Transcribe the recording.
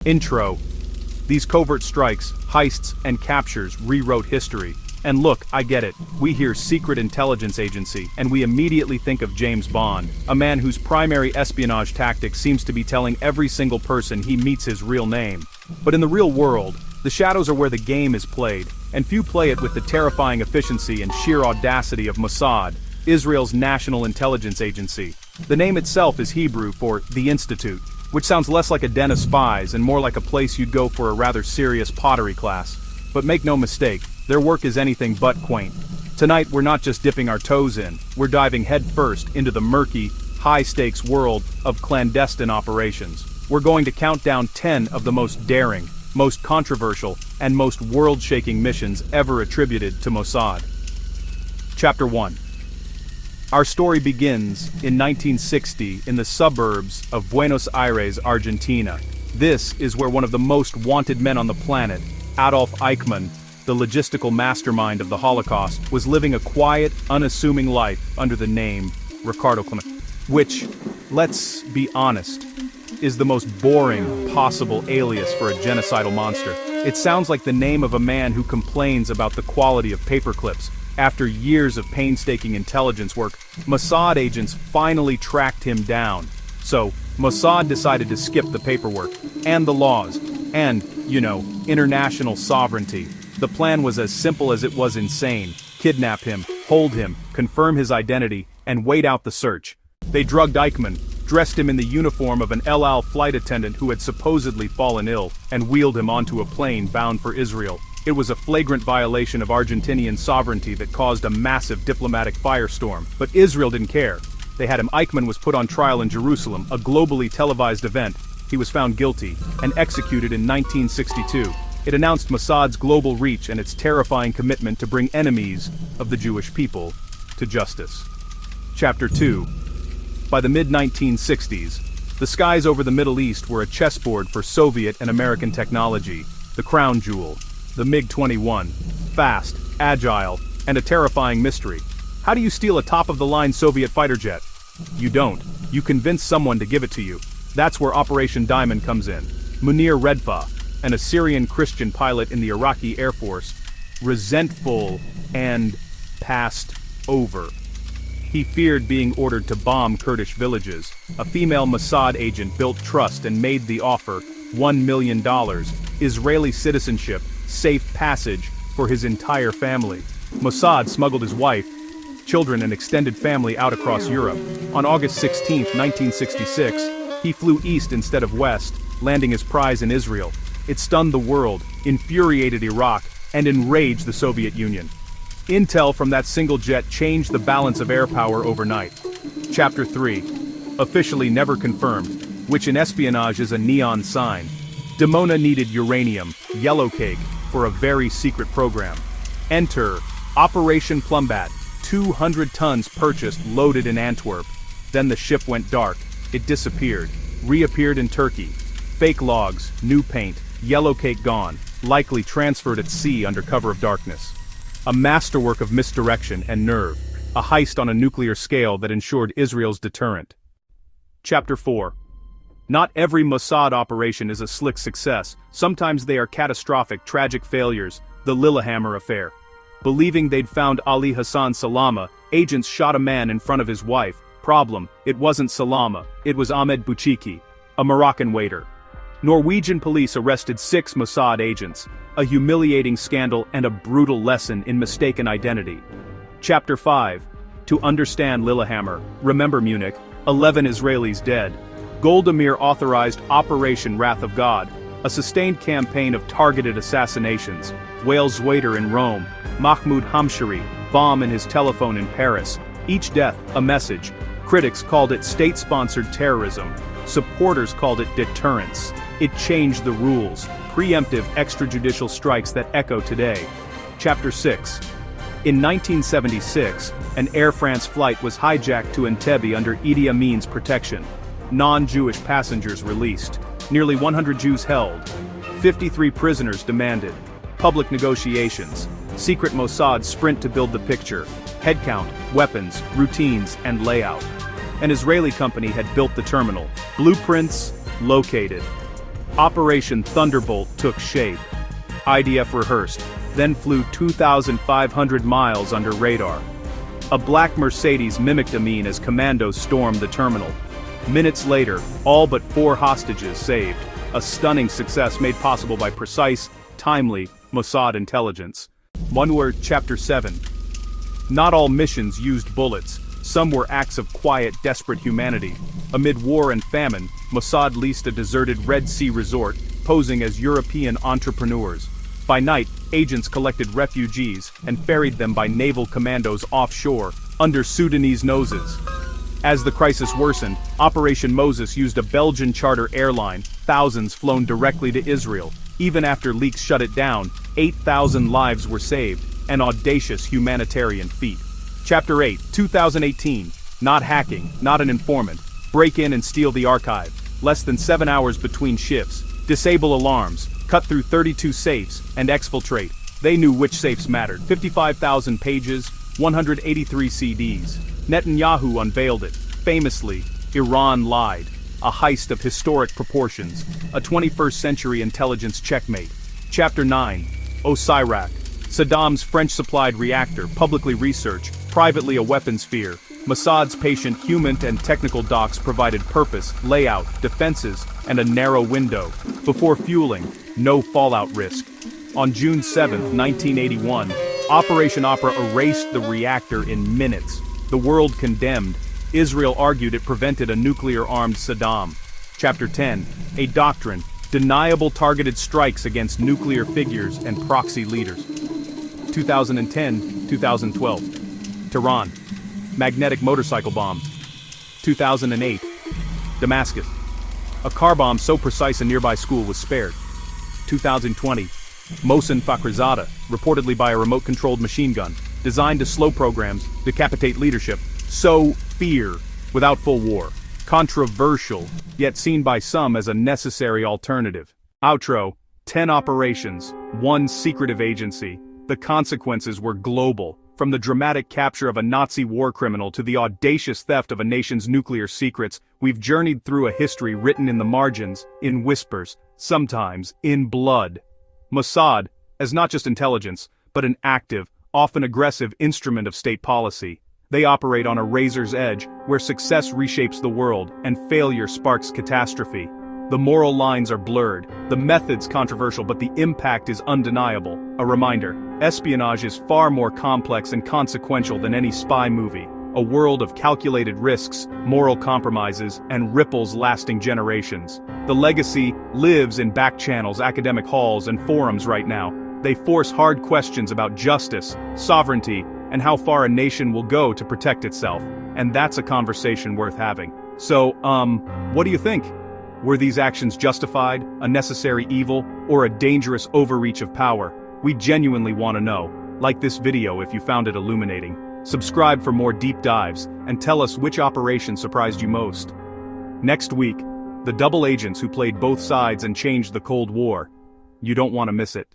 Intro. These covert strikes, heists, and captures rewrote history. And look, I get it. We hear Secret Intelligence Agency, and we immediately think of James Bond, a man whose primary espionage tactic seems to be telling every single person he meets his real name. But in the real world, the shadows are where the game is played, and few play it with the terrifying efficiency and sheer audacity of Mossad, Israel's national intelligence agency. The name itself is Hebrew for the Institute, which sounds less like a den of spies and more like a place you'd go for a rather serious pottery class. But make no mistake, their work is anything but quaint. Tonight we're not just dipping our toes in, we're diving headfirst into the murky, high-stakes world of clandestine operations. We're going to count down 10 of the most daring, most controversial, and most world-shaking missions ever attributed to Mossad. Chapter 1. Our story begins in 1960 in the suburbs of Buenos Aires, Argentina. This is where one of the most wanted men on the planet, Adolf Eichmann, the logistical mastermind of the Holocaust, was living a quiet, unassuming life under the name Ricardo Clement, which, let's be honest, is the most boring possible alias for a genocidal monster. It sounds like the name of a man who complains about the quality of paperclips. After years of painstaking intelligence work, Mossad agents finally tracked him down. So, Mossad decided to skip the paperwork, and the laws, and, international sovereignty. The plan was as simple as it was insane. Kidnap him, hold him, confirm his identity, and wait out the search. They drugged Eichmann, dressed him in the uniform of an El Al flight attendant who had supposedly fallen ill, and wheeled him onto a plane bound for Israel. It was a flagrant violation of Argentinian sovereignty that caused a massive diplomatic firestorm. But Israel didn't care. They had him. Eichmann was put on trial in Jerusalem, a globally televised event. He was found guilty, and executed in 1962. It announced Mossad's global reach and its terrifying commitment to bring enemies of the Jewish people to justice. Chapter 2. By the mid-1960s, the skies over the Middle East were a chessboard for Soviet and American technology, the crown jewel, the MiG-21, fast, agile, and a terrifying mystery. How do you steal a top-of-the-line Soviet fighter jet? You don't. You convince someone to give it to you. That's where Operation Diamond comes in. Munir Redfa, an Assyrian Christian pilot in the Iraqi Air Force, resentful and passed over. He feared being ordered to bomb Kurdish villages. A female Mossad agent built trust and made the offer, $1 million, Israeli citizenship, safe passage for his entire family. Mossad smuggled his wife, children and extended family out across Europe. On August 16, 1966, he flew east instead of west, landing his prize in Israel. It stunned the world, infuriated Iraq, and enraged the Soviet Union. Intel from that single jet changed the balance of air power overnight. Chapter 3. Officially never confirmed, which in espionage is a neon sign. Dimona needed uranium, yellow cake, for a very secret program. Enter Operation Plumbat, 200 tons purchased loaded in Antwerp. Then the ship went dark. It disappeared, reappeared in Turkey. Fake logs, new paint, yellow cake gone, likely transferred at sea under cover of darkness. A masterwork of misdirection and nerve, a heist on a nuclear scale that ensured Israel's deterrent. Chapter 4. Not every Mossad operation is a slick success. Sometimes they are catastrophic, tragic failures, the Lillehammer affair. Believing they'd found Ali Hassan Salama, agents shot a man in front of his wife. Problem, it wasn't Salama, it was Ahmed Bouchiki, a Moroccan waiter. Norwegian police arrested 6 Mossad agents, a humiliating scandal and a brutal lesson in mistaken identity. Chapter 5. To understand Lillehammer, remember Munich, 11 Israelis dead. Golda Meir authorized Operation Wrath of God, a sustained campaign of targeted assassinations. Wales Waiter in Rome, Mahmoud Hamshari, bomb in his telephone in Paris. Each death, a message. Critics called it state-sponsored terrorism. Supporters called it deterrence. It changed the rules. Preemptive extrajudicial strikes that echo today. Chapter 6. In 1976, an Air France flight was hijacked to Entebbe under Idi Amin's protection. Non-Jewish passengers released. Nearly 100 Jews held. 53 prisoners demanded. Public negotiations. Secret Mossad sprint to build the picture. Headcount, weapons, routines, and layout. An Israeli company had built the terminal. Blueprints located. Operation Thunderbolt took shape. IDF rehearsed, then flew 2,500 miles under radar. A black Mercedes mimicked Amin as commandos stormed the terminal. Minutes later, all but 4 hostages saved, a stunning success made possible by precise, timely Mossad intelligence. One word, Chapter 7. Not all missions used bullets. Some were acts of quiet, desperate humanity. Amid war and famine, Mossad leased a deserted Red Sea resort, posing as European entrepreneurs. By night, agents collected refugees and ferried them by naval commandos offshore, under Sudanese noses. As the crisis worsened, Operation Moses used a Belgian charter airline, thousands flown directly to Israel. Even after leaks shut it down, 8,000 lives were saved, an audacious humanitarian feat. Chapter 8, 2018. Not hacking, not an informant. Break in and steal the archive. Less than 7 hours between shifts. Disable alarms. Cut through 32 safes, and exfiltrate. They knew which safes mattered. 55,000 pages, 183 CDs. Netanyahu unveiled it. Famously, Iran lied. A heist of historic proportions. A 21st century intelligence checkmate. Chapter 9. Osirak. Saddam's French-supplied reactor, publicly researched, privately a weapons sphere. Mossad's patient human and technical docs provided purpose, layout, defenses, and a narrow window. Before fueling, no fallout risk. On June 7, 1981, Operation Opera erased the reactor in minutes. The world condemned. Israel argued it prevented a nuclear-armed Saddam. Chapter 10. A doctrine. Deniable targeted strikes against nuclear figures and proxy leaders. 2010-2012. Tehran. Magnetic motorcycle bomb. 2008. Damascus. A car bomb so precise a nearby school was spared. 2020. Mohsen Fakhrizadeh, reportedly by a remote-controlled machine gun, designed to slow programs, decapitate leadership, sow fear without full war. Controversial, yet seen by some as a necessary alternative. Outro. 10 operations, 1 secretive agency. The consequences were global. From the dramatic capture of a Nazi war criminal to the audacious theft of a nation's nuclear secrets, we've journeyed through a history written in the margins, in whispers, sometimes in blood. Mossad, as not just intelligence, but an active, often aggressive instrument of state policy. They operate on a razor's edge, where success reshapes the world and failure sparks catastrophe. The moral lines are blurred, the methods controversial, but the impact is undeniable. A reminder, espionage is far more complex and consequential than any spy movie. A world of calculated risks, moral compromises, and ripples lasting generations. The legacy lives in back channels, academic halls, and forums right now. They force hard questions about justice, sovereignty, and how far a nation will go to protect itself. And that's a conversation worth having. So, what do you think? Were these actions justified, a necessary evil, or a dangerous overreach of power? We genuinely want to know. Like this video if you found it illuminating. Subscribe for more deep dives, and tell us which operation surprised you most. Next week, the double agents who played both sides and changed the Cold War. You don't want to miss it.